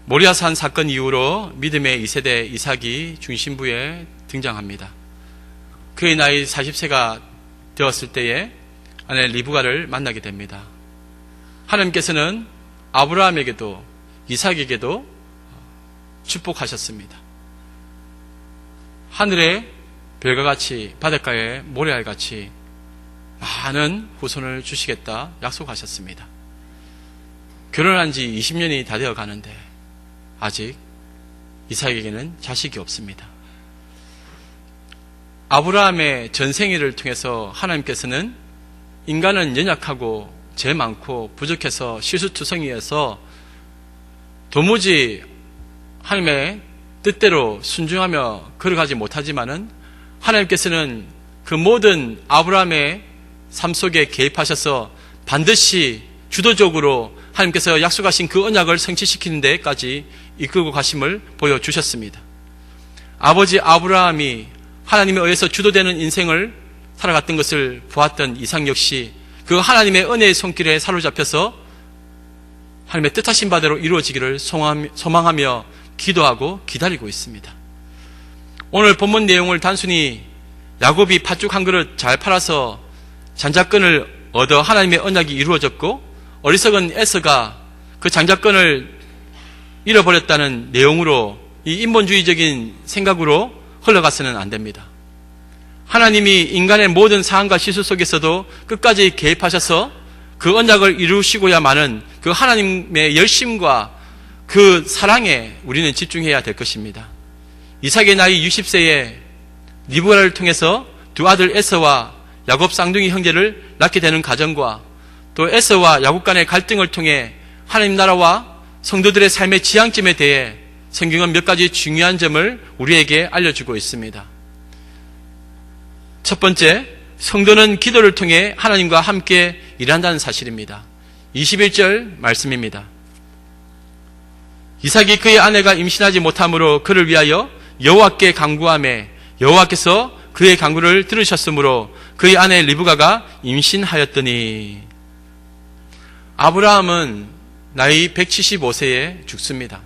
모리아산 사건 이후로 믿음의 2세대 이삭이 중심부에 등장합니다. 그의 나이 40세가 되었을 때에 아내 리브가를 만나게 됩니다. 하나님께서는 아브라함에게도 이삭에게도 축복하셨습니다. 하늘의 별과 같이 바닷가의 모래알같이 많은 후손을 주시겠다 약속하셨습니다. 결혼한 지 20년이 다 되어 가는데 아직 이삭에게는 자식이 없습니다. 아브라함의 전생애를 통해서 하나님께서는 인간은 연약하고 죄 많고 부족해서 실수투성이어서 도무지 하나님의 뜻대로 순종하며 걸어가지 못하지만은 하나님께서는 그 모든 아브라함의 삶 속에 개입하셔서 반드시 주도적으로 하나님께서 약속하신 그 언약을 성취시키는 데까지 이끌고 가심을 보여주셨습니다. 아버지 아브라함이 하나님에 의해서 주도되는 인생을 살아갔던 것을 보았던 이삭 역시 그 하나님의 은혜의 손길에 사로잡혀서 하나님의 뜻하신 바대로 이루어지기를 소망하며 기도하고 기다리고 있습니다. 오늘 본문 내용을 단순히 야곱이 팥죽 한 그릇 잘 팔아서 장자권을 얻어 하나님의 언약이 이루어졌고 어리석은 에서가 그 장자권을 잃어버렸다는 내용으로 이 인본주의적인 생각으로 흘러가서는 안 됩니다. 하나님이 인간의 모든 사항과 실수 속에서도 끝까지 개입하셔서 그 언약을 이루시고야만은 그 하나님의 열심과 그 사랑에 우리는 집중해야 될 것입니다. 이삭의 나이 60세에 리브가를 통해서 두 아들 에서와 야곱 쌍둥이 형제를 낳게 되는 가정과 또 에서와 야곱 간의 갈등을 통해 하나님 나라와 성도들의 삶의 지향점에 대해 성경은 몇 가지 중요한 점을 우리에게 알려주고 있습니다. 첫 번째, 성도는 기도를 통해 하나님과 함께 일한다는 사실입니다. 21절 말씀입니다. 이삭이 그의 아내가 임신하지 못함으로 그를 위하여 여호와께 간구하매 여호와께서 그의 간구를 들으셨으므로 그의 아내 리브가가 임신하였더니. 아브라함은 나이 175세에 죽습니다.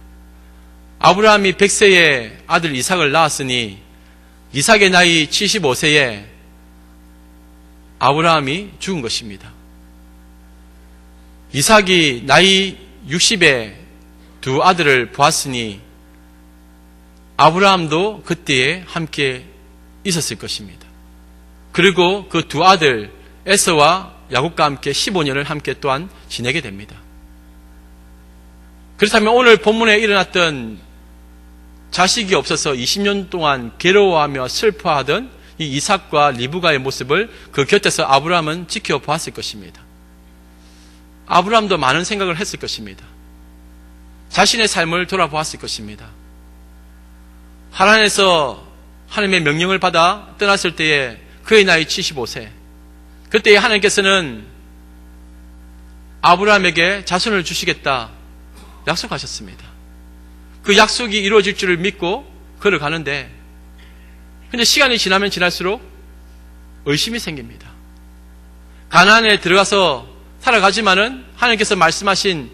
아브라함이 100세에 아들 이삭을 낳았으니 이삭의 나이 75세에 아브라함이 죽은 것입니다. 이삭이 나이 60에 두 아들을 보았으니 아브라함도 그때에 함께 있었을 것입니다. 그리고 그 두 아들 에서와 야곱과 함께 15년을 함께 또한 지내게 됩니다. 그렇다면 오늘 본문에 일어났던 자식이 없어서 20년 동안 괴로워하며 슬퍼하던 이 이삭과 리브가의 모습을 그 곁에서 아브라함은 지켜보았을 것입니다. 아브라함도 많은 생각을 했을 것입니다. 자신의 삶을 돌아보았을 것입니다. 하란에서 하나님의 명령을 받아 떠났을 때에 그의 나이 75세. 그때 하나님께서는 아브라함에게 자손을 주시겠다 약속하셨습니다. 그 약속이 이루어질 줄을 믿고 걸어가는데 근데 시간이 지나면 지날수록 의심이 생깁니다. 가나안에 들어가서 살아가지만은 하나님께서 말씀하신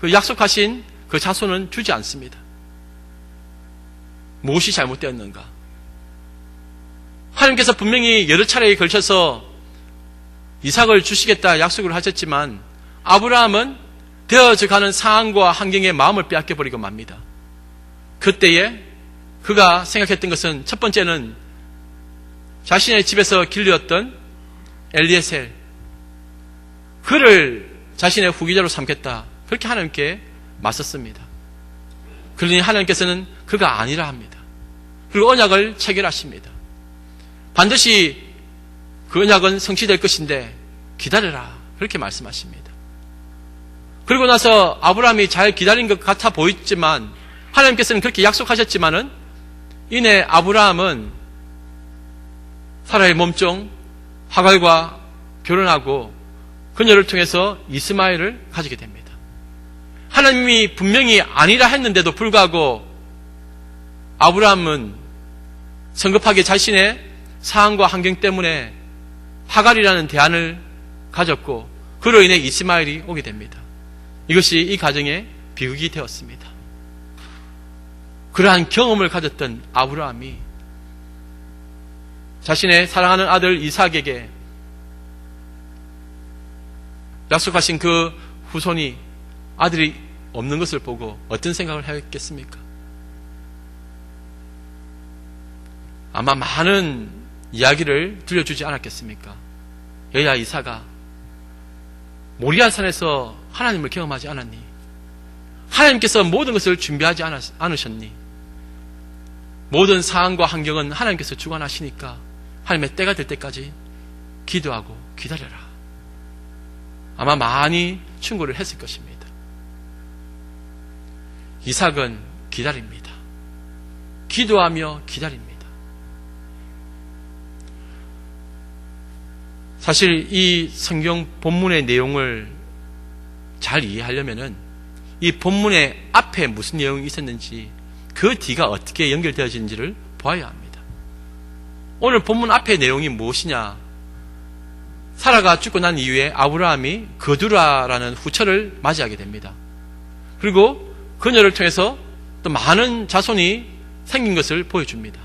그 약속하신 그 자손은 주지 않습니다. 무엇이 잘못되었는가? 하나님께서 분명히 여러 차례에 걸쳐서 이삭을 주시겠다 약속을 하셨지만 아브라함은 되어져 가는 상황과 환경에 마음을 빼앗겨버리고 맙니다. 그때에 그가 생각했던 것은 첫 번째는 자신의 집에서 길르었던 엘리에셀, 그를 자신의 후계자로 삼겠다. 그렇게 하나님께 맞섰습니다. 그러니 하나님께서는 그가 아니라 합니다. 그리고 언약을 체결하십니다. 반드시 그 언약은 성취될 것인데 기다려라. 그렇게 말씀하십니다. 그리고 나서 아브라함이 잘 기다린 것 같아 보였지만 하나님께서는 그렇게 약속하셨지만은 이내 아브라함은 사라의 몸종 하갈과 결혼하고 그녀를 통해서 이스마엘을 가지게 됩니다. 하나님이 분명히 아니라 했는데도 불구하고 아브라함은 성급하게 자신의 상황과 환경 때문에 하갈이라는 대안을 가졌고 그로 인해 이스마엘이 오게 됩니다. 이것이 이 가정의 비극이 되었습니다. 그러한 경험을 가졌던 아브라함이 자신의 사랑하는 아들 이삭에게 약속하신 그 후손이 아들이 없는 것을 보고 어떤 생각을 했겠습니까? 아마 많은 이야기를 들려주지 않았겠습니까? 여야 이삭아, 모리아산에서 하나님을 경험하지 않았니? 하나님께서 모든 것을 준비하지 않으셨니? 모든 상황과 환경은 하나님께서 주관하시니까 하나님의 때가 될 때까지 기도하고 기다려라. 아마 많이 충고를 했을 것입니다. 이삭은 기다립니다. 기도하며 기다립니다. 사실 이 성경 본문의 내용을 잘 이해하려면은 이 본문의 앞에 무슨 내용이 있었는지 그 뒤가 어떻게 연결되어지는지를 보아야 합니다. 오늘 본문 앞의 내용이 무엇이냐? 사라가 죽고 난 이후에 아브라함이 거두라라는 후처를 맞이하게 됩니다. 그리고 그녀를 통해서 또 많은 자손이 생긴 것을 보여줍니다.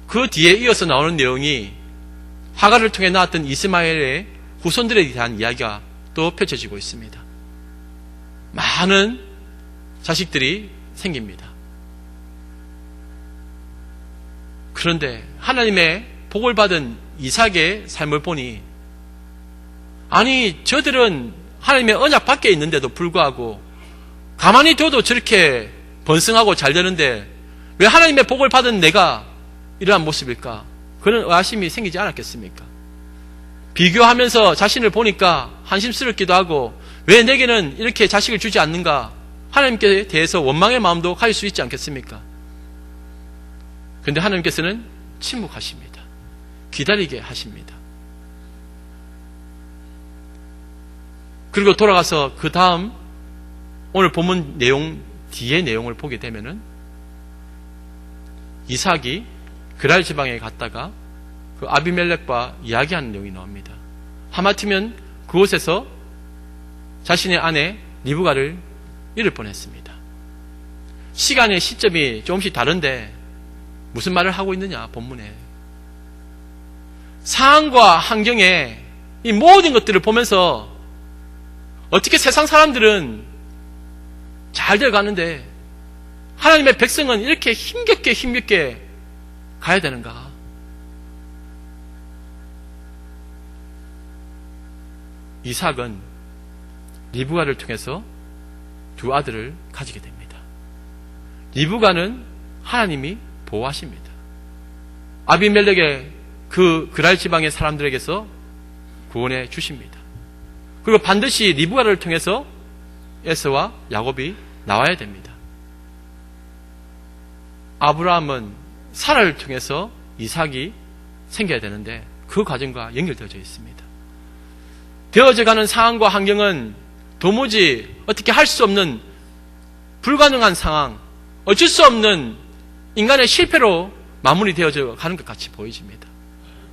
그 뒤에 이어서 나오는 내용이 하갈을 통해 나왔던 이스마엘의 후손들에 대한 이야기가 또 펼쳐지고 있습니다. 많은 자식들이 생깁니다. 그런데 하나님의 복을 받은 이삭의 삶을 보니, 아니 저들은 하나님의 언약 밖에 있는데도 불구하고 가만히 둬도 저렇게 번성하고 잘 되는데 왜 하나님의 복을 받은 내가 이러한 모습일까? 그런 의아심이 생기지 않았겠습니까? 비교하면서 자신을 보니까 한심스럽기도 하고 왜 내게는 이렇게 자식을 주지 않는가? 하나님께 대해서 원망의 마음도 가질 수 있지 않겠습니까? 그런데 하나님께서는 침묵하십니다. 기다리게 하십니다. 그리고 돌아가서 그 다음 오늘 본문 내용 뒤의 내용을 보게 되면은 이삭이 그랄 지방에 갔다가 그 아비멜렉과 이야기하는 내용이 나옵니다. 하마터면 그곳에서 자신의 아내 리브가를 잃을 뻔했습니다. 시간의 시점이 조금씩 다른데 무슨 말을 하고 있느냐 본문에. 상황과 환경에 이 모든 것들을 보면서 어떻게 세상 사람들은 잘 되어가는데 하나님의 백성은 이렇게 힘겹게 가야 되는가? 이삭은 리브가를 통해서 두 아들을 가지게 됩니다. 리브가는 하나님이 보호하십니다. 아비멜렉의 그 그랄 지방의 사람들에게서 구원해 주십니다. 그리고 반드시 리브가를 통해서 에서와 야곱이 나와야 됩니다. 아브라함은 사라를 통해서 이삭이 생겨야 되는데 그 과정과 연결되어져 있습니다. 되어져가는 상황과 환경은 도무지 어떻게 할 수 없는 불가능한 상황, 어쩔 수 없는 인간의 실패로 마무리되어져 가는 것 같이 보여집니다.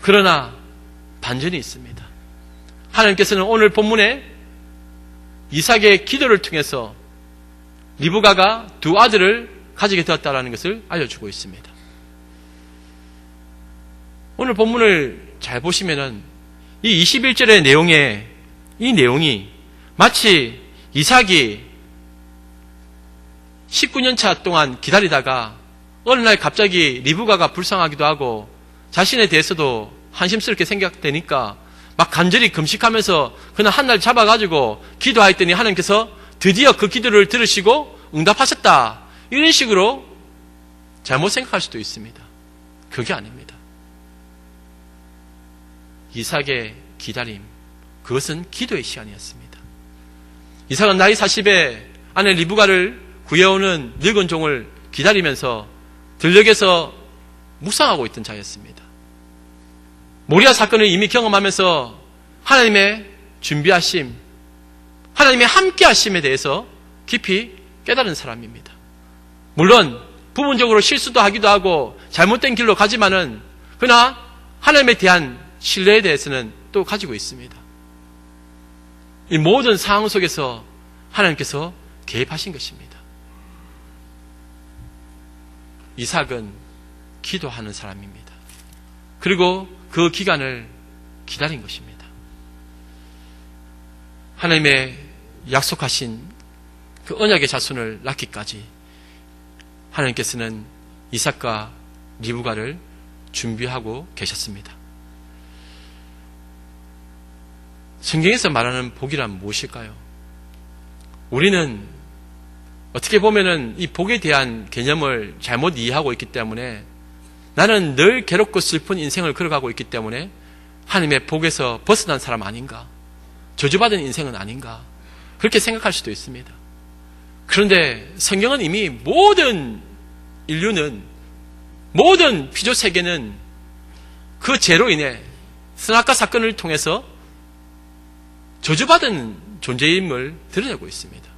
그러나 반전이 있습니다. 하나님께서는 오늘 본문에 이삭의 기도를 통해서 리브가가 두 아들을 가지게 되었다는 것을 알려주고 있습니다. 오늘 본문을 잘 보시면은 이 21절의 내용에 이 내용이 마치 이삭이 19년 차 동안 기다리다가 어느 날 갑자기 리브가가 불쌍하기도 하고 자신에 대해서도 한심스럽게 생각되니까 막 간절히 금식하면서 그날 한날 잡아가지고 기도하였더니 하나님께서 드디어 그 기도를 들으시고 응답하셨다. 이런 식으로 잘못 생각할 수도 있습니다. 그게 아닙니다. 이삭의 기다림, 그것은 기도의 시간이었습니다. 이삭은 나이 40에 아내 리브가를 구해오는 늙은 종을 기다리면서 들녘에서 묵상하고 있던 자였습니다. 모리아 사건을 이미 경험하면서 하나님의 준비하심, 하나님의 함께하심에 대해서 깊이 깨달은 사람입니다. 물론 부분적으로 실수도 하기도 하고 잘못된 길로 가지만은 그러나 하나님에 대한 신뢰에 대해서는 또 가지고 있습니다. 이 모든 상황 속에서 하나님께서 개입하신 것입니다. 이삭은 기도하는 사람입니다. 그리고 그 기간을 기다린 것입니다. 하나님의 약속하신 그 언약의 자손을 낳기까지 하나님께서는 이삭과 리브가를 준비하고 계셨습니다. 성경에서 말하는 복이란 무엇일까요? 우리는 어떻게 보면은 이 복에 대한 개념을 잘못 이해하고 있기 때문에 나는 늘 괴롭고 슬픈 인생을 걸어가고 있기 때문에 하나님의 복에서 벗어난 사람 아닌가? 저주받은 인생은 아닌가? 그렇게 생각할 수도 있습니다. 그런데 성경은 이미 모든 인류는, 모든 피조 세계는 그 죄로 인해 선악과 사건을 통해서 저주받은 존재임을 드러내고 있습니다.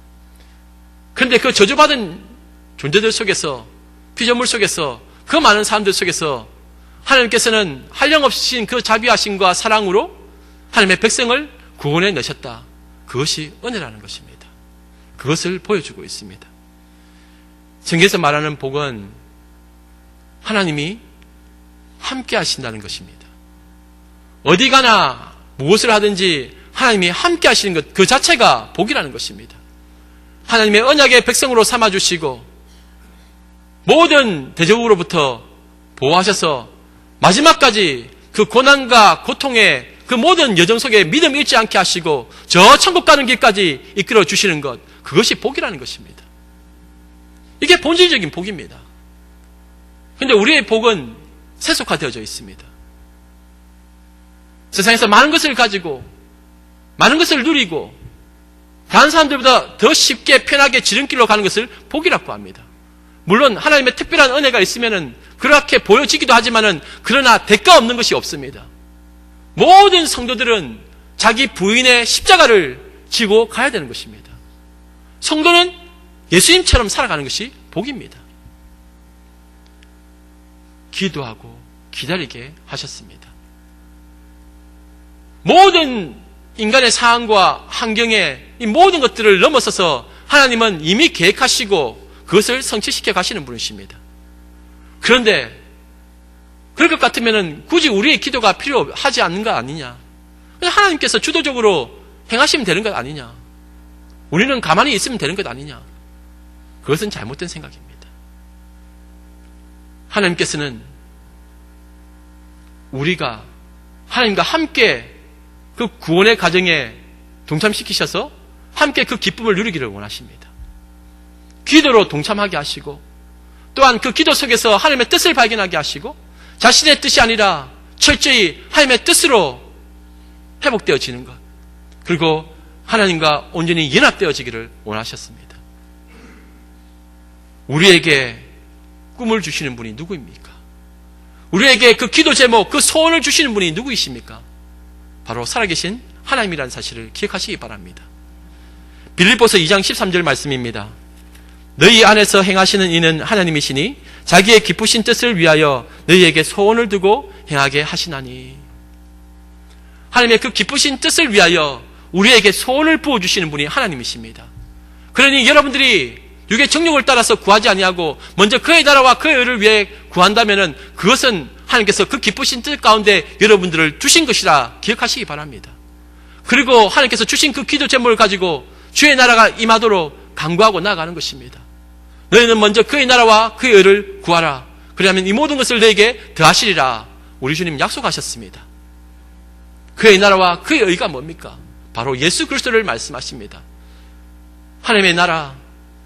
그런데 그 저주받은 존재들 속에서, 피조물 속에서, 그 많은 사람들 속에서 하나님께서는 한량없으신 그 자비하심과 사랑으로 하나님의 백성을 구원해 내셨다. 그것이 은혜라는 것입니다. 그것을 보여주고 있습니다. 성경에서 말하는 복은 하나님이 함께 하신다는 것입니다. 어디 가나 무엇을 하든지 하나님이 함께 하시는 것, 그 자체가 복이라는 것입니다. 하나님의 언약의 백성으로 삼아주시고 모든 대적으로부터 보호하셔서 마지막까지 그 고난과 고통의 그 모든 여정 속에 믿음 잃지 않게 하시고 저 천국 가는 길까지 이끌어 주시는 것, 그것이 복이라는 것입니다. 이게 본질적인 복입니다. 그런데 우리의 복은 세속화되어져 있습니다. 세상에서 많은 것을 가지고 많은 것을 누리고 다른 사람들보다 더 쉽게 편하게 지름길로 가는 것을 복이라고 합니다. 물론 하나님의 특별한 은혜가 있으면은 그렇게 보여지기도 하지만은 그러나 대가 없는 것이 없습니다. 모든 성도들은 자기 부인의 십자가를 지고 가야 되는 것입니다. 성도는 예수님처럼 살아가는 것이 복입니다. 기도하고 기다리게 하셨습니다. 모든 인간의 상황과 환경에 이 모든 것들을 넘어서서 하나님은 이미 계획하시고 그것을 성취시켜 가시는 분이십니다. 그런데 그럴 것 같으면 굳이 우리의 기도가 필요하지 않는 것 아니냐? 하나님께서 주도적으로 행하시면 되는 것 아니냐? 우리는 가만히 있으면 되는 것 아니냐? 그것은 잘못된 생각입니다. 하나님께서는 우리가 하나님과 함께 그 구원의 과정에 동참시키셔서 함께 그 기쁨을 누리기를 원하십니다. 기도로 동참하게 하시고 또한 그 기도 속에서 하나님의 뜻을 발견하게 하시고 자신의 뜻이 아니라 철저히 하나님의 뜻으로 회복되어지는 것, 그리고 하나님과 온전히 연합되어지기를 원하셨습니다. 우리에게 꿈을 주시는 분이 누구입니까? 우리에게 그 기도 제목, 그 소원을 주시는 분이 누구이십니까? 바로 살아계신 하나님이라는 사실을 기억하시기 바랍니다. 빌립보서 2장 13절 말씀입니다. 너희 안에서 행하시는 이는 하나님이시니 자기의 기쁘신 뜻을 위하여 너희에게 소원을 두고 행하게 하시나니. 하나님의 그 기쁘신 뜻을 위하여 우리에게 소원을 부어주시는 분이 하나님이십니다. 그러니 여러분들이 육의 정욕을 따라서 구하지 아니하고 먼저 그의 나라와 그의 의를 위해 구한다면 그것은 하나님께서 그 기쁘신 뜻 가운데 여러분들을 주신 것이라 기억하시기 바랍니다. 그리고 하나님께서 주신 그 기도 제목을 가지고 주의 나라가 임하도록 간구하고 나아가는 것입니다. 너희는 먼저 그의 나라와 그의 의를 구하라. 그러면 이 모든 것을 너에게 더하시리라. 우리 주님 약속하셨습니다. 그의 나라와 그의 의가 뭡니까? 바로 예수 그리스도를 말씀하십니다. 하나님의 나라,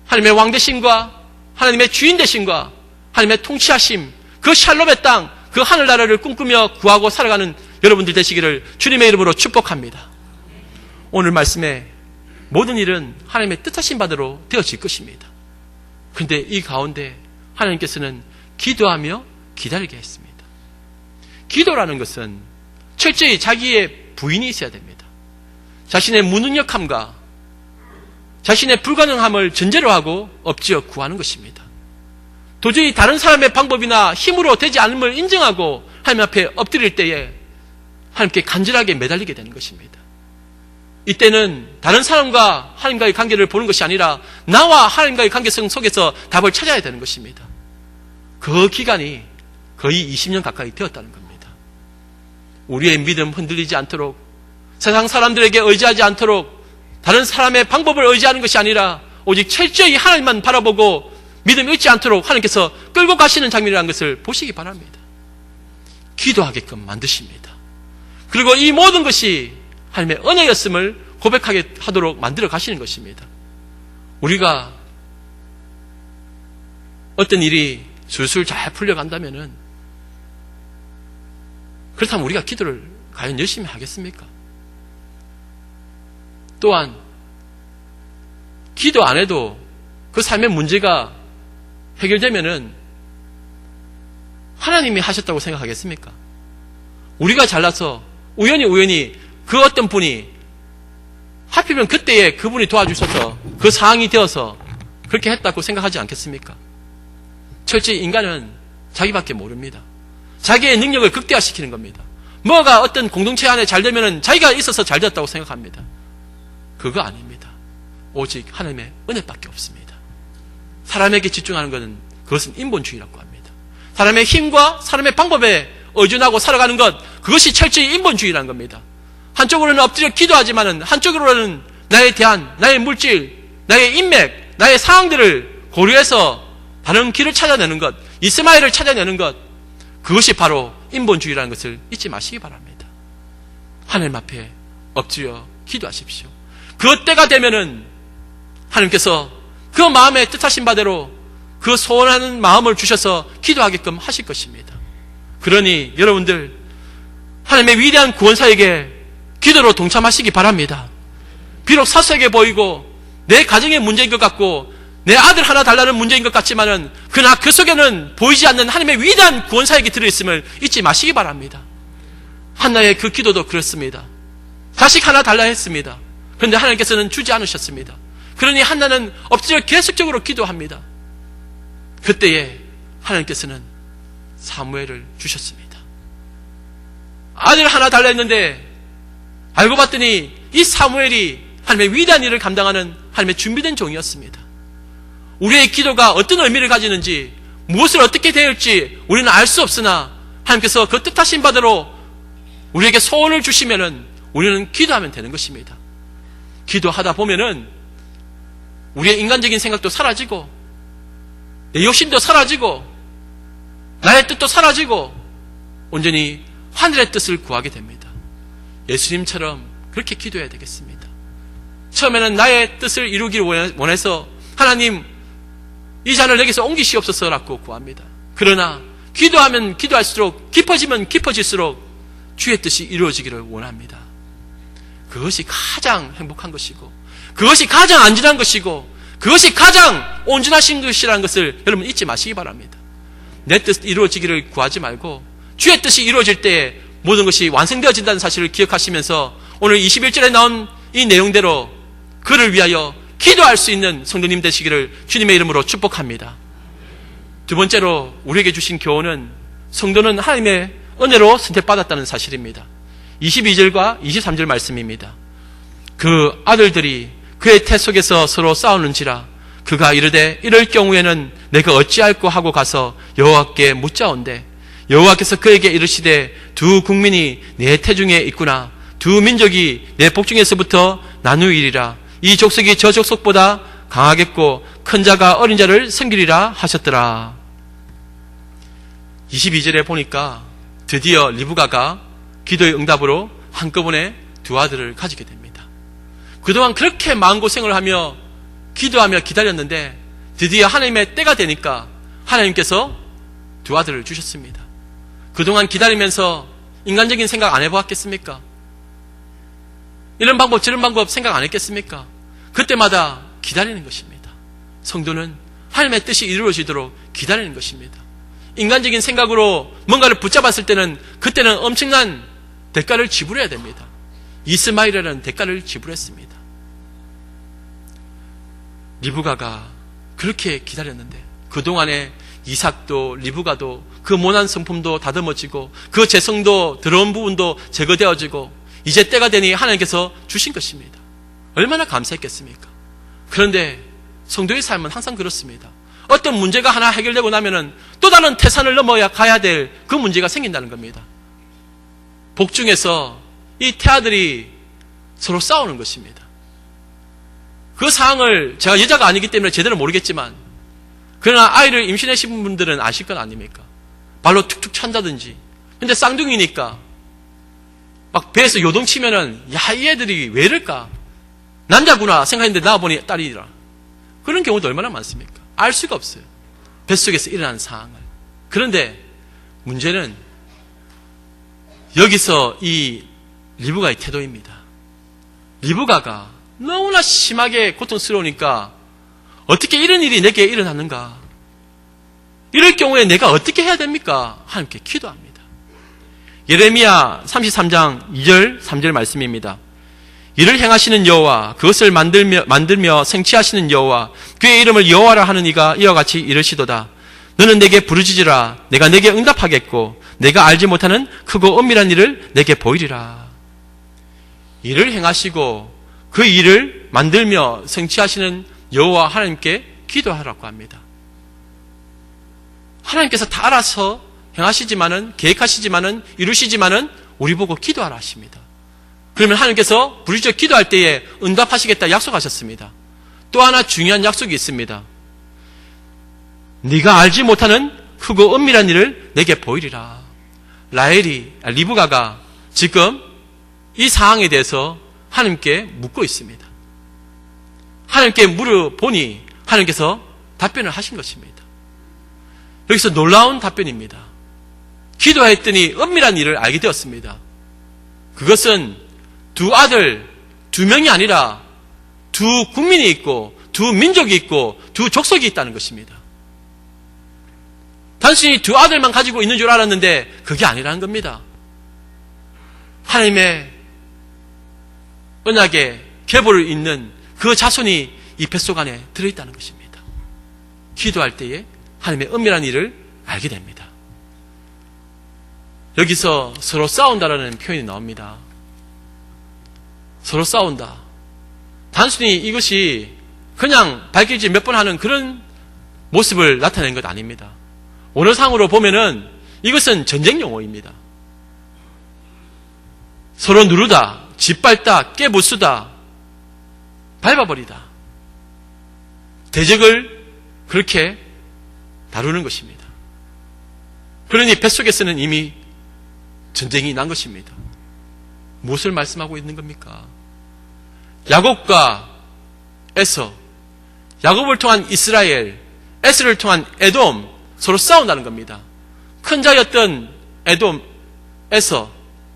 하나님의 왕 되심과 하나님의 주인 되심과 하나님의 통치하심, 그 샬롬의 땅, 그 하늘나라를 꿈꾸며 구하고 살아가는 여러분들 되시기를 주님의 이름으로 축복합니다. 오늘 말씀에 모든 일은 하나님의 뜻하신 바대로 되어질 것입니다. 그런데 이 가운데 하나님께서는 기도하며 기다리게 했습니다. 기도라는 것은 철저히 자기의 부인이 있어야 됩니다. 자신의 무능력함과 자신의 불가능함을 전제로 하고 엎지어 구하는 것입니다. 도저히 다른 사람의 방법이나 힘으로 되지 않음을 인정하고 하나님 앞에 엎드릴 때에 하나님께 간절하게 매달리게 되는 것입니다. 이때는 다른 사람과 하나님과의 관계를 보는 것이 아니라 나와 하나님과의 관계성 속에서 답을 찾아야 되는 것입니다. 그 기간이 거의 20년 가까이 되었다는 겁니다. 우리의 믿음 흔들리지 않도록, 세상 사람들에게 의지하지 않도록, 다른 사람의 방법을 의지하는 것이 아니라 오직 철저히 하나님만 바라보고 믿음 잃지 않도록 하나님께서 끌고 가시는 장면이라는 것을 보시기 바랍니다. 기도하게끔 만드십니다. 그리고 이 모든 것이 하나님의 은혜였음을 고백하게 하도록 만들어 가시는 것입니다. 우리가 어떤 일이 술술 잘 풀려간다면은, 그렇다면 우리가 기도를 과연 열심히 하겠습니까? 또한 기도 안 해도 그 삶의 문제가 해결되면은 하나님이 하셨다고 생각하겠습니까? 우리가 잘나서 우연히 그 어떤 분이 하필이면 그때에 그분이 도와주셔서 그 상황이 되어서 그렇게 했다고 생각하지 않겠습니까? 철저히 인간은 자기밖에 모릅니다. 자기의 능력을 극대화시키는 겁니다. 뭐가 어떤 공동체 안에 잘 되면은 자기가 있어서 잘 되었다고 생각합니다. 그거 아닙니다. 오직 하나님의 은혜밖에 없습니다. 사람에게 집중하는 것은 그것은 인본주의라고 합니다. 사람의 힘과 사람의 방법에 의존하고 살아가는 것, 그것이 철저히 인본주의라는 겁니다. 한쪽으로는 엎드려 기도하지만은 한쪽으로는 나의 대안, 나의 물질, 나의 인맥, 나의 상황들을 고려해서 다른 길을 찾아내는 것, 이스마엘을 찾아내는 것, 그것이 바로 인본주의라는 것을 잊지 마시기 바랍니다. 하나님 앞에 엎드려 기도하십시오. 그 때가 되면은 하나님께서 그 마음에 뜻하신 바대로 그 소원하는 마음을 주셔서 기도하게끔 하실 것입니다. 그러니 여러분들 하나님의 위대한 구원사에게 기도로 동참하시기 바랍니다. 비록 사소하게 보이고 내 가정의 문제인 것 같고 내 아들 하나 달라는 문제인 것 같지만은 그러나 그 속에는 보이지 않는 하나님의 위대한 구원사에게 들어있음을 잊지 마시기 바랍니다. 한나의 그 기도도 그렇습니다. 자식 하나 달라 했습니다. 그런데 하나님께서는 주지 않으셨습니다. 그러니 한나는 엎드려 계속적으로 기도합니다. 그때에 하나님께서는 사무엘을 주셨습니다. 아들 하나 달라 했는데 알고 봤더니 이 사무엘이 하나님의 위대한 일을 감당하는 하나님의 준비된 종이었습니다. 우리의 기도가 어떤 의미를 가지는지, 무엇을 어떻게 대할지 우리는 알 수 없으나 하나님께서 그 뜻하신 바대로 우리에게 소원을 주시면은 우리는 기도하면 되는 것입니다. 기도하다 보면은 우리의 인간적인 생각도 사라지고 내 욕심도 사라지고 나의 뜻도 사라지고 온전히 하늘의 뜻을 구하게 됩니다. 예수님처럼 그렇게 기도해야 되겠습니다. 처음에는 나의 뜻을 이루기를 원해서 하나님 이 잔을 내게서 옮기시옵소서라고 구합니다. 그러나 기도하면 기도할수록 깊어지면 깊어질수록 주의 뜻이 이루어지기를 원합니다. 그것이 가장 행복한 것이고 그것이 가장 안전한 것이고 그것이 가장 온전하신 것이라는 것을 여러분 잊지 마시기 바랍니다. 내 뜻 이루어지기를 구하지 말고 주의 뜻이 이루어질 때에 모든 것이 완성되어진다는 사실을 기억하시면서 오늘 21절에 나온 이 내용대로 그를 위하여 기도할 수 있는 성도님 되시기를 주님의 이름으로 축복합니다. 두 번째로 우리에게 주신 교훈은 성도는 하나님의 은혜로 선택받았다는 사실입니다. 22절과 23절 말씀입니다. 그 아들들이 그의 태 속에서 서로 싸우는지라 그가 이르되 이럴 경우에는 내가 어찌할꼬 하고 가서 여호와께 묻자온대 여호와께서 그에게 이르시되 두 국민이 내 태중에 있구나 두 민족이 내 복중에서부터 나누이리라 이 족속이 저 족속보다 강하겠고 큰 자가 어린 자를 섬기리라 하셨더라. 22절에 보니까 드디어 리브가가 기도의 응답으로 한꺼번에 두 아들을 가지게 됩니다. 그동안 그렇게 마음고생을 하며 기도하며 기다렸는데 드디어 하나님의 때가 되니까 하나님께서 두 아들을 주셨습니다. 그동안 기다리면서 인간적인 생각 안 해보았겠습니까? 이런 방법 저런 방법 생각 안 했겠습니까? 그때마다 기다리는 것입니다. 성도는 하나님의 뜻이 이루어지도록 기다리는 것입니다. 인간적인 생각으로 뭔가를 붙잡았을 때는 그때는 엄청난 대가를 지불해야 됩니다. 이스마엘이라는 대가를 지불했습니다. 리브가가 그렇게 기다렸는데 그동안에 이삭도 리브가도 그 모난 성품도 다듬어지고 그 재성도 더러운 부분도 제거되어지고 이제 때가 되니 하나님께서 주신 것입니다. 얼마나 감사했겠습니까? 그런데 성도의 삶은 항상 그렇습니다. 어떤 문제가 하나 해결되고 나면은 또 다른 태산을 넘어야 가야 될 그 문제가 생긴다는 겁니다. 복중에서 이 태아들이 서로 싸우는 것입니다. 그 상황을 제가 여자가 아니기 때문에 제대로 모르겠지만, 그러나 아이를 임신하신 분들은 아실 건 아닙니까? 발로 툭툭 찬다든지. 근데 쌍둥이니까 막 배에서 요동치면은, 야, 이 애들이 왜 이럴까? 남자구나 생각했는데 나와보니 딸이라. 그런 경우도 얼마나 많습니까? 알 수가 없어요. 뱃속에서 일어난 상황을. 그런데 문제는 여기서 이 리브가의 태도입니다. 리브가가 너무나 심하게 고통스러우니까 어떻게 이런 일이 내게 일어났는가? 이럴 경우에 내가 어떻게 해야 됩니까? 하나님께 기도합니다. 예레미야 33장 2절 3절 말씀입니다. 이를 행하시는 여호와, 그것을 만들며 생치하시는 여호와, 그의 이름을 여호와라 하는 이가 이와 같이 이르시도다. 너는 내게 부르짖으라. 내가 내게 응답하겠고 내가 알지 못하는 크고 은밀한 일을 내게 보이리라. 일을 행하시고 그 일을 만들며 생치하시는 여호와 하나님께 기도하라고 합니다. 하나님께서 다 알아서 행하시지만은, 계획하시지만은, 이루시지만은 우리 보고 기도하라 하십니다. 그러면 하나님께서 부르짖어 기도할 때에 응답하시겠다 약속하셨습니다. 또 하나 중요한 약속이 있습니다. 네가 알지 못하는 크고 은밀한 일을 내게 보이리라. 리브가가 지금 이 상황에 대해서 하나님께 묻고 있습니다. 하나님께 물어보니 하나님께서 답변을 하신 것입니다. 여기서 놀라운 답변입니다. 기도했더니 은밀한 일을 알게 되었습니다. 그것은 두 아들, 두 명이 아니라 두 국민이 있고 두 민족이 있고 두 족속이 있다는 것입니다. 단순히 두 아들만 가지고 있는 줄 알았는데 그게 아니라는 겁니다. 하나님의 언약의 계보를 잇는 그 자손이 이 뱃속 안에 들어있다는 것입니다. 기도할 때에 하나님의 은밀한 일을 알게 됩니다. 여기서 서로 싸운다라는 표현이 나옵니다. 서로 싸운다. 단순히 이것이 그냥 발길질 몇 번 하는 그런 모습을 나타내는 것 아닙니다. 언어상으로 보면은 이것은 전쟁 용어입니다. 서로 누르다, 짓밟다, 깨부수다, 밟아버리다. 대적을 그렇게 다루는 것입니다. 그러니 뱃속에서는 이미 전쟁이 난 것입니다. 무엇을 말씀하고 있는 겁니까? 야곱과 에서, 야곱을 통한 이스라엘, 에서를 통한 에돔, 서로 싸운다는 겁니다. 큰 자였던 에돔, 에서,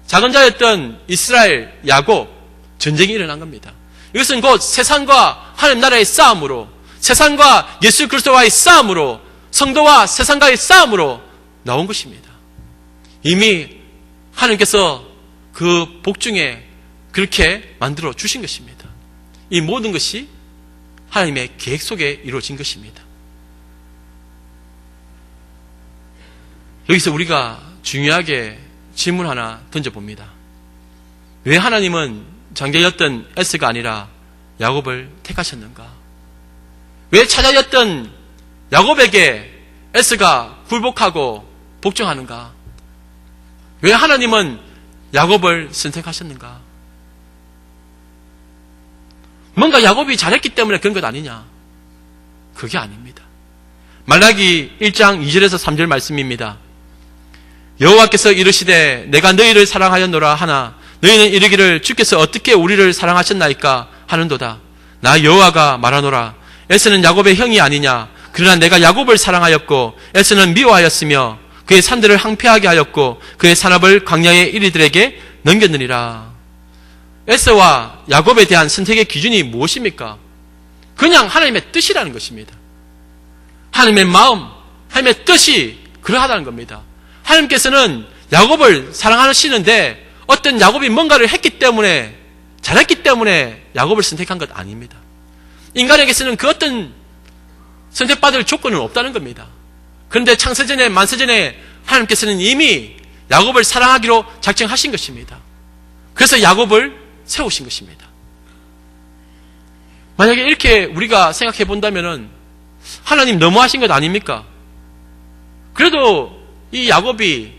작은 자였던 이스라엘, 야곱, 전쟁이 일어난 겁니다. 이것은 곧 세상과 하나님 나라의 싸움으로, 세상과 예수 그리스도와의 싸움으로, 성도와 세상과의 싸움으로 나온 것입니다. 이미 하나님께서 그 복중에 그렇게 만들어 주신 것입니다. 이 모든 것이 하나님의 계획 속에 이루어진 것입니다. 여기서 우리가 중요하게 질문 하나 던져봅니다. 왜 하나님은 장자였던 에스가 아니라 야곱을 택하셨는가? 왜 차자였던 야곱에게 에스가 굴복하고 복종하는가? 왜 하나님은 야곱을 선택하셨는가? 뭔가 야곱이 잘했기 때문에 그런 것 아니냐? 그게 아닙니다. 말라기 1장 2절에서 3절 말씀입니다. 여호와께서 이르시되 내가 너희를 사랑하였노라 하나 너희는 이르기를 주께서 어떻게 우리를 사랑하셨나이까 하는도다. 나 여호와가 말하노라. 에서는 야곱의 형이 아니냐? 그러나 내가 야곱을 사랑하였고 에서는 미워하였으며 그의 산들을 항폐하게 하였고 그의 산업을 광야의 이리들에게 넘겼느니라. 에서와 야곱에 대한 선택의 기준이 무엇입니까? 그냥 하나님의 뜻이라는 것입니다. 하나님의 마음, 하나님의 뜻이 그러하다는 겁니다. 하나님께서는 야곱을 사랑하시는데 어떤 야곱이 뭔가를 했기 때문에, 잘했기 때문에 야곱을 선택한 것 아닙니다. 인간에게서는 그 어떤 선택받을 조건은 없다는 겁니다. 그런데 창세전에 만세전에 하나님께서는 이미 야곱을 사랑하기로 작정하신 것입니다. 그래서 야곱을 세우신 것입니다. 만약에 이렇게 우리가 생각해 본다면은 하나님 너무하신 것 아닙니까? 그래도 이 야곱이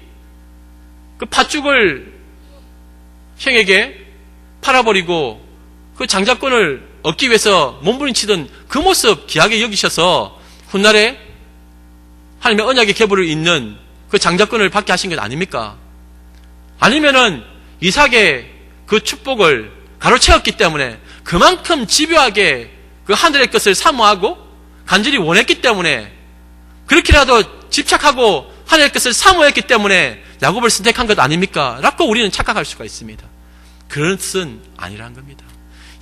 그 팥죽을 형에게 팔아버리고 그 장자권을 얻기 위해서 몸부림치던 그 모습 귀하게 여기셔서 훗날에 하나님의 언약의 계보를 잇는 그 장자권을 받게 하신 것 아닙니까? 아니면은 이삭의 그 축복을 가로채웠기 때문에 그만큼 집요하게 그 하늘의 것을 사모하고 간절히 원했기 때문에 그렇게라도 집착하고 하늘의 것을 사모했기 때문에 야곱을 선택한 것 아닙니까? 라고 우리는 착각할 수가 있습니다. 그런 뜻은 아니라는 겁니다.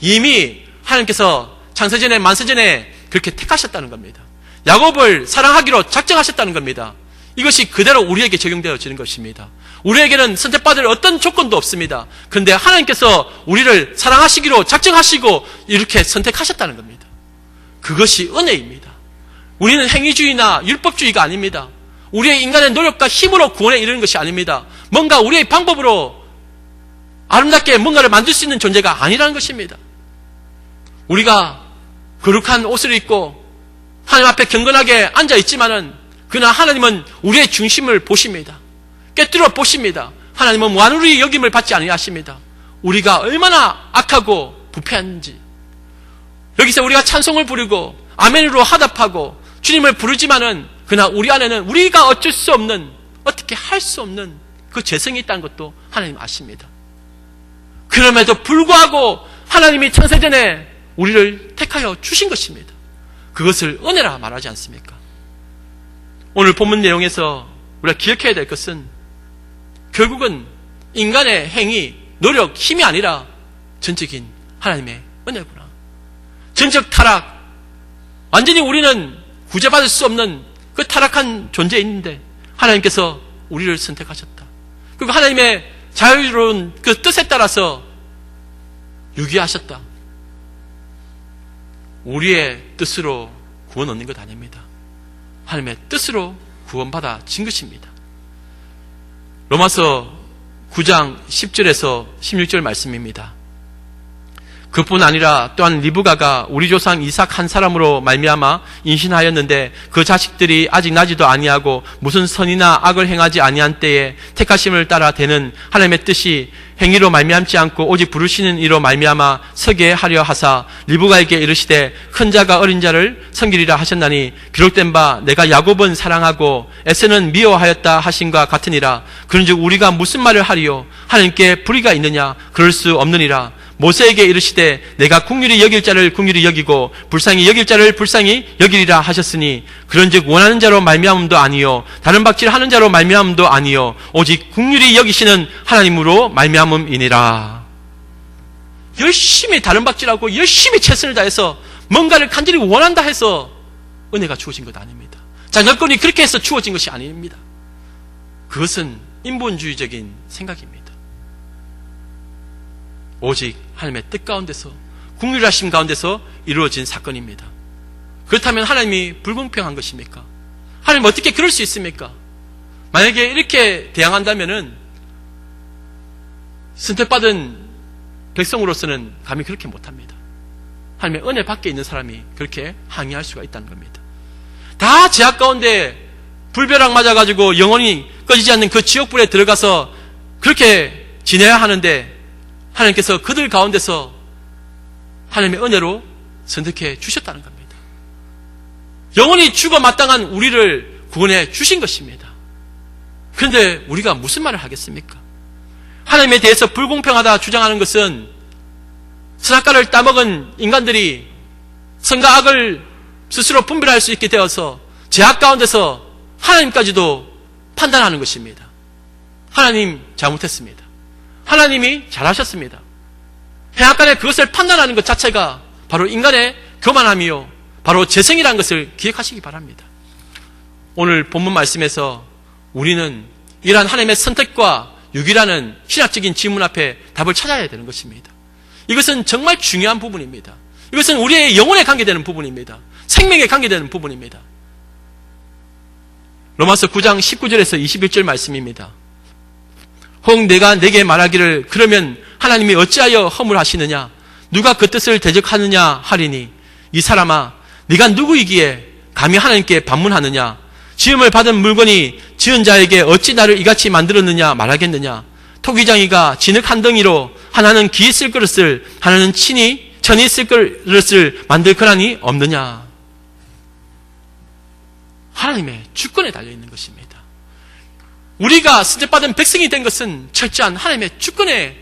이미 하나님께서 창세전에 만세전에 그렇게 택하셨다는 겁니다. 야곱을 사랑하기로 작정하셨다는 겁니다. 이것이 그대로 우리에게 적용되어지는 것입니다. 우리에게는 선택받을 어떤 조건도 없습니다. 그런데 하나님께서 우리를 사랑하시기로 작정하시고 이렇게 선택하셨다는 겁니다. 그것이 은혜입니다. 우리는 행위주의나 율법주의가 아닙니다. 우리의 인간의 노력과 힘으로 구원에 이르는 것이 아닙니다. 뭔가 우리의 방법으로 아름답게 뭔가를 만들 수 있는 존재가 아니라는 것입니다. 우리가 거룩한 옷을 입고 하나님 앞에 경건하게 앉아 있지만은 그러나 하나님은 우리의 중심을 보십니다. 꿰뚫어 보십니다. 하나님은 완후히 여김을 받지 아니하십니다. 우리가 얼마나 악하고 부패한지. 여기서 우리가 찬송을 부르고 아멘으로 화답하고 주님을 부르지만은 그러나 우리 안에는 우리가 어쩔 수 없는, 어떻게 할 수 없는 그 죄성이 있다는 것도 하나님 아십니다. 그럼에도 불구하고 하나님이 창세전에 우리를 택하여 주신 것입니다. 그것을 은혜라 말하지 않습니까? 오늘 본문 내용에서 우리가 기억해야 될 것은 결국은 인간의 행위, 노력, 힘이 아니라 전적인 하나님의 은혜구나. 전적 타락, 완전히 우리는 구제받을 수 없는 그 타락한 존재인데 하나님께서 우리를 선택하셨다. 그리고 하나님의 자유로운 그 뜻에 따라서 유기하셨다. 우리의 뜻으로 구원 얻는 것 아닙니다. 하나님의 뜻으로 구원받아진 것입니다. 로마서 9장 10절에서 16절 말씀입니다. 그뿐 아니라 또한 리브가가 우리 조상 이삭 한 사람으로 말미암아 임신하였는데 그 자식들이 아직 나지도 아니하고 무슨 선이나 악을 행하지 아니한 때에 택하심을 따라 되는 하나님의 뜻이 행위로 말미암지 않고 오직 부르시는 이로 말미암아 서게 하려 하사 리브가에게 이르시되 큰 자가 어린 자를 섬기리라 하셨나니 기록된 바 내가 야곱은 사랑하고 에서는 미워하였다 하신과 같으니라. 그런즉 우리가 무슨 말을 하리요? 하나님께 불의가 있느냐? 그럴 수 없느니라. 모세에게 이르시되 내가 긍휼히 여길 자를 긍휼히 여기고 불쌍히 여길 자를 불쌍히 여기리라 하셨으니 그런즉 원하는 자로 말미암음도 아니요 다른 박질하는 자로 말미암음도 아니요 오직 긍휼히 여기시는 하나님으로 말미암음이니라. 열심히 다른 박질하고 열심히 최선을 다해서 뭔가를 간절히 원한다 해서 은혜가 주어진 것 아닙니다. 자녀권이 그렇게 해서 주어진 것이 아닙니다. 그것은 인본주의적인 생각입니다. 오직 하나님의 뜻 가운데서 긍휼하심 가운데서 이루어진 사건입니다. 그렇다면 하나님이 불공평한 것입니까? 하나님 어떻게 그럴 수 있습니까? 만약에 이렇게 대항한다면은 선택받은 백성으로서는 감히 그렇게 못합니다. 하나님의 은혜 밖에 있는 사람이 그렇게 항의할 수가 있다는 겁니다. 다 죄악 가운데 불벼락 맞아가지고 영원히 꺼지지 않는 그 지옥불에 들어가서 그렇게 지내야 하는데 하나님께서 그들 가운데서 하나님의 은혜로 선택해 주셨다는 겁니다. 영원히 죽어 마땅한 우리를 구원해 주신 것입니다. 그런데 우리가 무슨 말을 하겠습니까? 하나님에 대해서 불공평하다 주장하는 것은 선악과를 따먹은 인간들이 선과 악을 스스로 분별할 수 있게 되어서 죄악 가운데서 하나님까지도 판단하는 것입니다. 하나님 잘못했습니다. 하나님이 잘하셨습니다. 해악간에 그것을 판단하는 것 자체가 바로 인간의 교만함이요 바로 죄성이라는 것을 기억하시기 바랍니다. 오늘 본문 말씀에서 우리는 이러한 하나님의 선택과 유기라는 신학적인 질문 앞에 답을 찾아야 되는 것입니다. 이것은 정말 중요한 부분입니다. 이것은 우리의 영혼에 관계되는 부분입니다. 생명에 관계되는 부분입니다. 로마서 9장 19절에서 21절 말씀입니다. 혹 내가 내게 말하기를 그러면 하나님이 어찌하여 허물하시느냐? 누가 그 뜻을 대적하느냐 하리니 이 사람아 네가 누구이기에 감히 하나님께 반문하느냐? 지음을 받은 물건이 지은 자에게 어찌 나를 이같이 만들었느냐 말하겠느냐? 토기장이가 진흙 한 덩이로 하나는 기에 쓸 그릇을, 하나는 천이 쓸 그릇을 만들 거라니 없느냐? 하나님의 주권에 달려있는 것입니다. 우리가 선택받은 백성이 된 것은 철저한 하나님의 주권에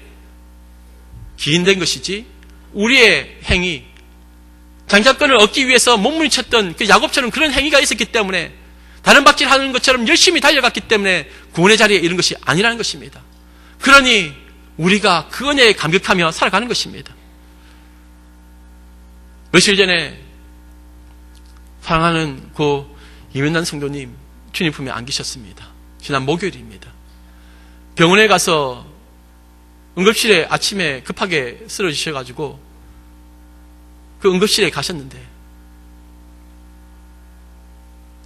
기인된 것이지, 우리의 행위, 장자권을 얻기 위해서 몸부림쳤던 그 야곱처럼 그런 행위가 있었기 때문에, 다른 박질 하는 것처럼 열심히 달려갔기 때문에 구원의 자리에 이른 것이 아니라는 것입니다. 그러니 우리가 그 은혜에 감격하며 살아가는 것입니다. 며칠 전에 사랑하는 고 이면난 성도님 주님 품에 안기셨습니다. 지난 목요일입니다. 병원에 가서 응급실에 아침에 급하게 쓰러지셔가지고 그 응급실에 가셨는데,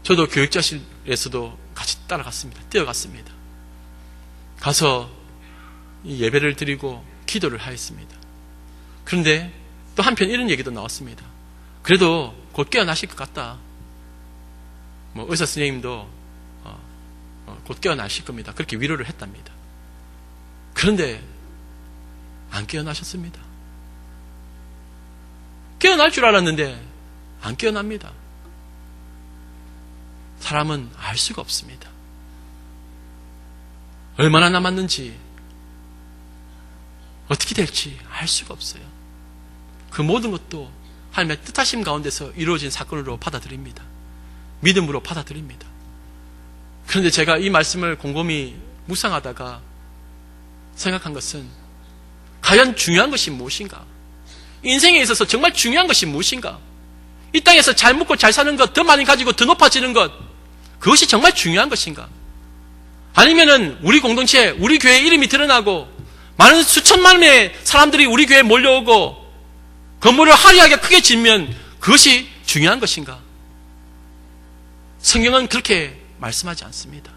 저도 교육자실에서도 같이 따라갔습니다. 뛰어갔습니다. 가서 예배를 드리고 기도를 하였습니다. 그런데 또 한편 이런 얘기도 나왔습니다. 그래도 곧 깨어나실 것 같다. 의사 선생님도 곧 깨어나실 겁니다. 그렇게 위로를 했답니다. 그런데 안 깨어나셨습니다. 깨어날 줄 알았는데 안 깨어납니다. 사람은 알 수가 없습니다. 얼마나 남았는지, 어떻게 될지 알 수가 없어요. 그 모든 것도 하나님의 뜻하심 가운데서 이루어진 사건으로 받아들입니다. 믿음으로 받아들입니다. 그런데 제가 이 말씀을 곰곰이 묵상하다가 생각한 것은, 과연 중요한 것이 무엇인가? 인생에 있어서 정말 중요한 것이 무엇인가? 이 땅에서 잘 먹고 잘 사는 것, 더 많이 가지고 더 높아지는 것, 그것이 정말 중요한 것인가? 아니면은 우리 공동체, 우리 교회 이름이 드러나고 많은 수천만의 사람들이 우리 교회에 몰려오고 건물을 화려하게 크게 짓면 그것이 중요한 것인가? 성경은 그렇게 말씀하지 않습니다.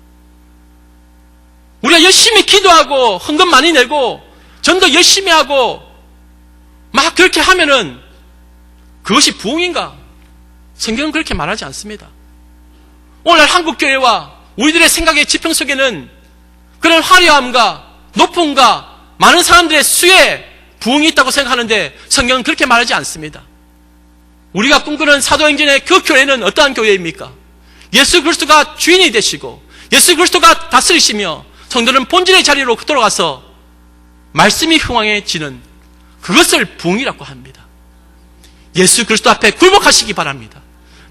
우리가 열심히 기도하고 헌금 많이 내고 전도 열심히 하고 막 그렇게 하면은 그것이 부흥인가? 성경은 그렇게 말하지 않습니다. 오늘날 한국교회와 우리들의 생각의 지평 속에는 그런 화려함과 높음과 많은 사람들의 수에 부흥이 있다고 생각하는데, 성경은 그렇게 말하지 않습니다. 우리가 꿈꾸는 사도행전의 그 교회는 어떠한 교회입니까? 예수 그리스도가 주인이 되시고 예수 그리스도가 다스리시며 성도는 본질의 자리로 돌아가서 말씀이 흥왕해지는 그것을 부흥이라고 합니다. 예수 그리스도 앞에 굴복하시기 바랍니다.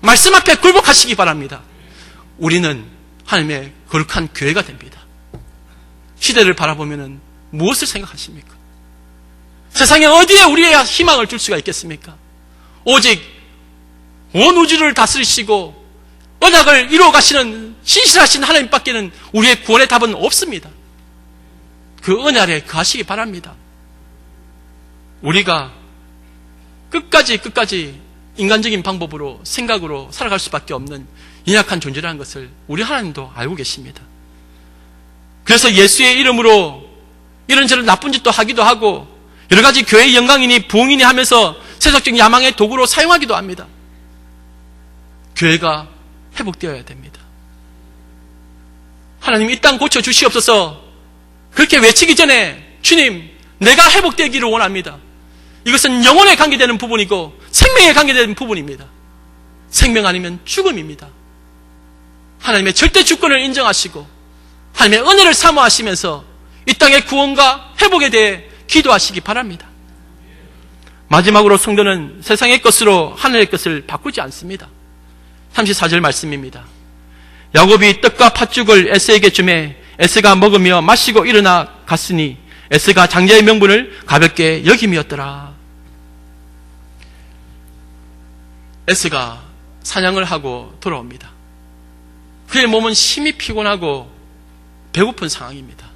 말씀 앞에 굴복하시기 바랍니다. 우리는 하나님의 거룩한 교회가 됩니다. 시대를 바라보면 무엇을 생각하십니까? 세상에 어디에 우리의 희망을 둘 수가 있겠습니까? 오직 온 우주를 다스리시고 언약을 이루어 가시는 신실하신 하나님밖에는 우리의 구원의 답은 없습니다. 그 은혜 아래 거하시기 바랍니다. 우리가 끝까지 인간적인 방법으로, 생각으로 살아갈 수밖에 없는 연약한 존재라는 것을 우리 하나님도 알고 계십니다. 그래서 예수의 이름으로 이런저런 나쁜 짓도 하기도 하고 여러 가지 교회의 영광이니 부흥이니 하면서 세속적인 야망의 도구로 사용하기도 합니다. 교회가 회복되어야 됩니다. 하나님 이 땅 고쳐주시옵소서 그렇게 외치기 전에 주님 내가 회복되기를 원합니다. 이것은 영혼에 관계되는 부분이고 생명에 관계되는 부분입니다. 생명 아니면 죽음입니다. 하나님의 절대 주권을 인정하시고 하나님의 은혜를 사모하시면서 이 땅의 구원과 회복에 대해 기도하시기 바랍니다. 마지막으로 성도는 세상의 것으로 하늘의 것을 바꾸지 않습니다. 34절 말씀입니다. 야곱이 떡과 팥죽을 에스에게 주매 에스가 먹으며 마시고 일어나 갔으니 에스가 장자의 명분을 가볍게 여김이었더라. 에스가 사냥을 하고 돌아옵니다. 그의 몸은 심히 피곤하고 배고픈 상황입니다.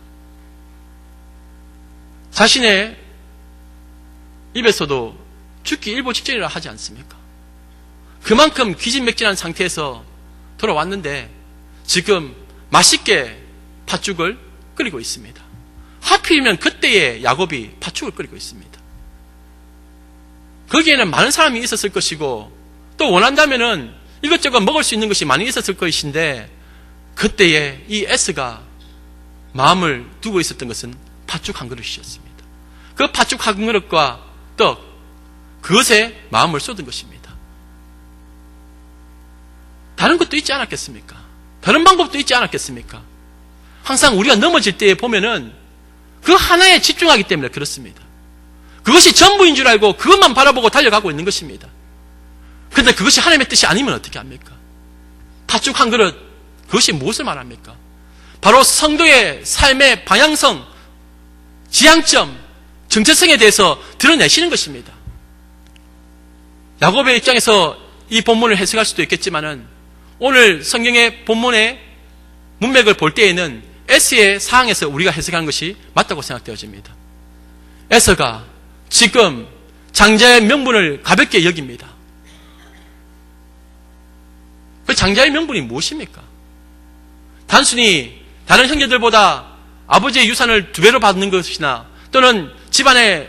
자신의 입에서도 죽기 일보 직전이라 하지 않습니까? 그만큼 기진맥진한 상태에서 돌아왔는데 지금 맛있게 팥죽을 끓이고 있습니다. 하필이면 그때에 야곱이 팥죽을 끓이고 있습니다. 거기에는 많은 사람이 있었을 것이고 또 원한다면은 이것저것 먹을 수 있는 것이 많이 있었을 것인데 그때에 이 S가 마음을 두고 있었던 것은 팥죽 한 그릇이었습니다. 그 팥죽 한 그릇과 떡, 그것에 마음을 쏟은 것입니다. 다른 것도 있지 않았겠습니까? 다른 방법도 있지 않았겠습니까? 항상 우리가 넘어질 때에 보면은 그 하나에 집중하기 때문에 그렇습니다. 그것이 전부인 줄 알고 그것만 바라보고 달려가고 있는 것입니다. 그런데 그것이 하나님의 뜻이 아니면 어떻게 합니까? 팥죽 한 그릇, 그것이 무엇을 말합니까? 바로 성도의 삶의 방향성, 지향점, 정체성에 대해서 드러내시는 것입니다. 야곱의 입장에서 이 본문을 해석할 수도 있겠지만은 오늘 성경의 본문의 문맥을 볼 때에는 에서의 상황에서 우리가 해석하는 것이 맞다고 생각되어집니다. 에서가 지금 장자의 명분을 가볍게 여깁니다. 그 장자의 명분이 무엇입니까? 단순히 다른 형제들보다 아버지의 유산을 2배로 받는 것이나 또는 집안의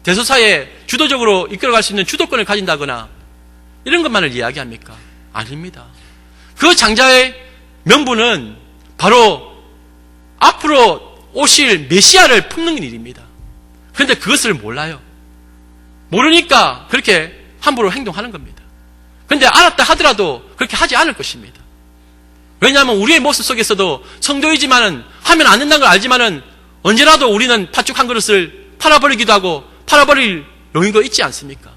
대소사에 주도적으로 이끌어갈 수 있는 주도권을 가진다거나 이런 것만을 이야기합니까? 아닙니다. 그 장자의 명분은 바로 앞으로 오실 메시아를 품는 일입니다. 그런데 그것을 몰라요. 모르니까 그렇게 함부로 행동하는 겁니다. 그런데 알았다 하더라도 그렇게 하지 않을 것입니다. 왜냐하면 우리의 모습 속에서도 성도이지만은 하면 안 된다는 걸 알지만은 언제라도 우리는 팥죽 한 그릇을 팔아버리기도 하고 팔아버릴 용의가 있지 않습니까?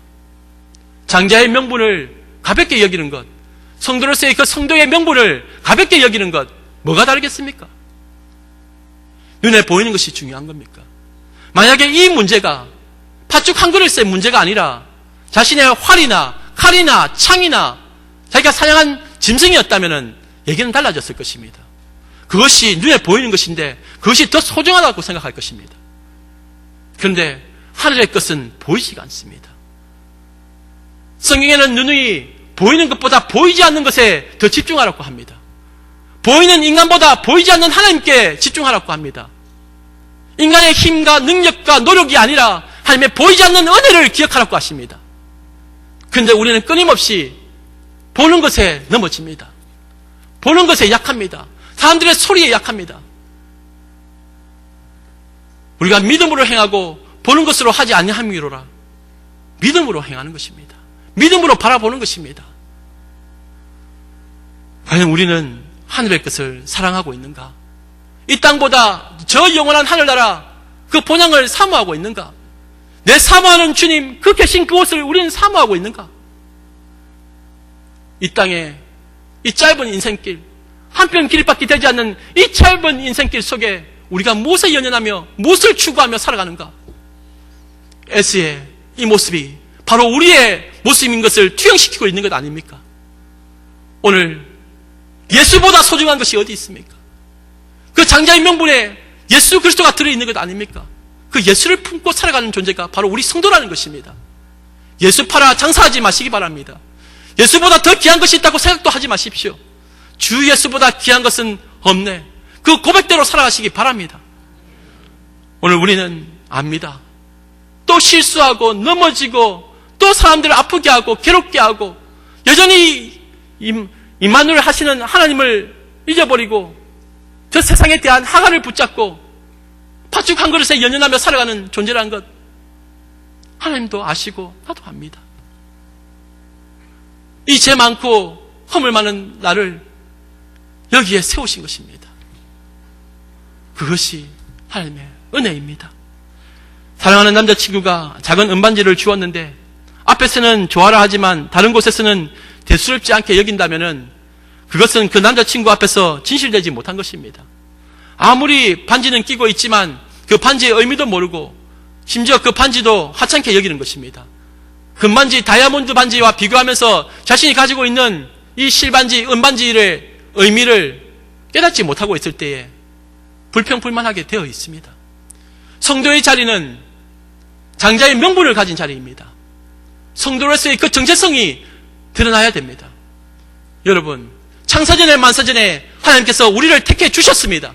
장자의 명분을 가볍게 여기는 것, 성도로서의 그 성도의 명분을 가볍게 여기는 것, 뭐가 다르겠습니까? 눈에 보이는 것이 중요한 겁니까? 만약에 이 문제가 팥죽 한 그릇의 문제가 아니라 자신의 활이나 칼이나 창이나 자기가 사냥한 짐승이었다면 얘기는 달라졌을 것입니다. 그것이 눈에 보이는 것인데 그것이 더 소중하다고 생각할 것입니다. 그런데 하늘의 것은 보이지가 않습니다. 성경에는 누누이 보이는 것보다 보이지 않는 것에 더 집중하라고 합니다. 보이는 인간보다 보이지 않는 하나님께 집중하라고 합니다. 인간의 힘과 능력과 노력이 아니라 하나님의 보이지 않는 은혜를 기억하라고 하십니다. 그런데 우리는 끊임없이 보는 것에 넘어집니다. 보는 것에 약합니다. 사람들의 소리에 약합니다. 우리가 믿음으로 행하고 보는 것으로 하지 아니함이로라. 믿음으로 행하는 것입니다. 믿음으로 바라보는 것입니다. 과연 우리는 하늘의 것을 사랑하고 있는가? 이 땅보다 저 영원한 하늘나라 그 본향을 사모하고 있는가? 내 사모하는 주님 그 계신 그곳을 우리는 사모하고 있는가? 이 땅에 이 짧은 인생길, 한편 길밖에 되지 않는 이 짧은 인생길 속에 우리가 무엇에 연연하며 무엇을 추구하며 살아가는가? 에스의 이 모습이 바로 우리의 모습인 것을 투영시키고 있는 것 아닙니까? 오늘 예수보다 소중한 것이 어디 있습니까? 그 장자의 명분에 예수 그리스도가 들어있는 것 아닙니까? 그 예수를 품고 살아가는 존재가 바로 우리 성도라는 것입니다. 예수 팔아 장사하지 마시기 바랍니다. 예수보다 더 귀한 것이 있다고 생각도 하지 마십시오. 주 예수보다 귀한 것은 없네. 그 고백대로 살아가시기 바랍니다. 오늘 우리는 압니다. 또 실수하고 넘어지고 또 사람들을 아프게 하고 괴롭게 하고 여전히 임마누엘 하시는 하나님을 잊어버리고 저 세상에 대한 하가를 붙잡고 팥죽 한 그릇에 연연하며 살아가는 존재라는 것 하나님도 아시고 나도 압니다. 이 죄 많고 허물 많은 나를 여기에 세우신 것입니다. 그것이 하나님의 은혜입니다. 사랑하는 남자친구가 작은 은반지를 주었는데 앞에서는 좋아라 하지만 다른 곳에서는 대수롭지 않게 여긴다면 그것은 그 남자친구 앞에서 진실되지 못한 것입니다. 아무리 반지는 끼고 있지만 그 반지의 의미도 모르고 심지어 그 반지도 하찮게 여기는 것입니다. 금반지, 다이아몬드 반지와 비교하면서 자신이 가지고 있는 이 실반지, 은반지의 의미를 깨닫지 못하고 있을 때에 불평불만하게 되어 있습니다. 성도의 자리는 장자의 명분을 가진 자리입니다. 성도로서의 그 정체성이 드러나야 됩니다. 여러분, 창세전에 만세전에 하나님께서 우리를 택해 주셨습니다.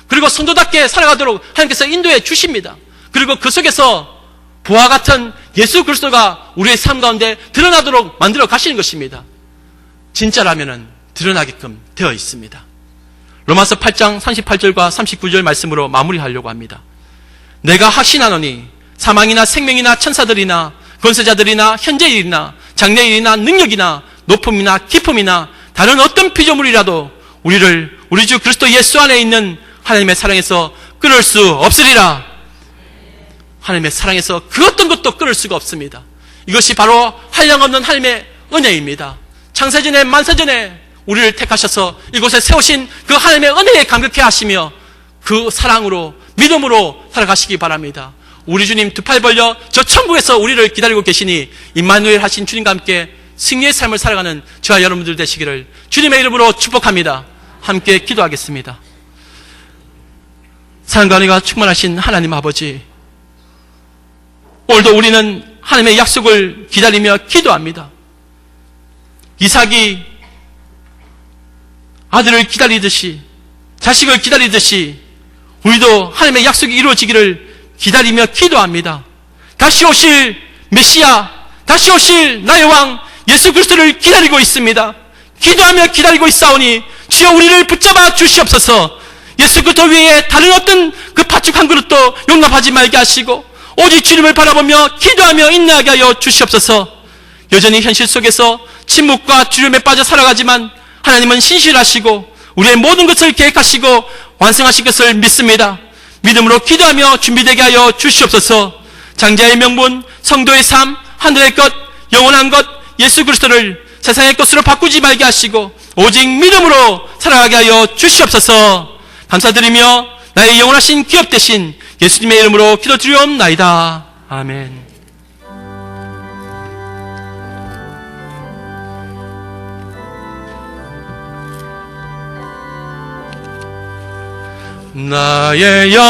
그리고 성도답게 살아가도록 하나님께서 인도해 주십니다. 그리고 그 속에서 부와 같은 예수 그리스도가 우리의 삶 가운데 드러나도록 만들어 가시는 것입니다. 진짜라면 드러나게끔 되어 있습니다. 로마서 8장 38절과 39절 말씀으로 마무리하려고 합니다. 내가 확신하노니 사망이나 생명이나 천사들이나 권세자들이나 현재일이나 장래일이나 능력이나 높음이나 깊음이나 다른 어떤 피조물이라도 우리를 우리 주 그리스도 예수 안에 있는 하나님의 사랑에서 끊을 수 없으리라. 하나님의 사랑에서 그 어떤 것도 끊을 수가 없습니다. 이것이 바로 한량없는 하나님의 은혜입니다. 창세전에 만세전에 우리를 택하셔서 이곳에 세우신 그 하나님의 은혜에 감격해 하시며 그 사랑으로 믿음으로 살아가시기 바랍니다. 우리 주님 두 팔 벌려 저 천국에서 우리를 기다리고 계시니 임마누엘 하신 주님과 함께 승리의 삶을 살아가는 저와 여러분들 되시기를 주님의 이름으로 축복합니다. 함께 기도하겠습니다. 사랑과 은혜가 충만하신 하나님 아버지, 오늘도 우리는 하나님의 약속을 기다리며 기도합니다. 이삭이 아들을 기다리듯이, 자식을 기다리듯이 우리도 하나님의 약속이 이루어지기를 기다리며 기도합니다. 다시 오실 메시아, 다시 오실 나의 왕 예수 그리스도를 기다리고 있습니다. 기도하며 기다리고 있사오니 주여 우리를 붙잡아 주시옵소서. 예수 그리스도 외에 다른 어떤 그 팥죽 한 그릇도 용납하지 말게 하시고 오직 주님을 바라보며 기도하며 인내하게 하여 주시옵소서. 여전히 현실 속에서 침묵과 두려움에 빠져 살아가지만 하나님은 신실하시고 우리의 모든 것을 계획하시고 완성하신 것을 믿습니다. 믿음으로 기도하며 준비되게 하여 주시옵소서. 장자의 명분, 성도의 삶, 하늘의 것, 영원한 것, 예수 그리스도를 세상의 것으로 바꾸지 말게 하시고 오직 믿음으로 살아가게 하여 주시옵소서. 감사드리며 나의 영원하신 기업 되신 예수님의 이름으로 기도드리옵나이다. 아멘. 나의 영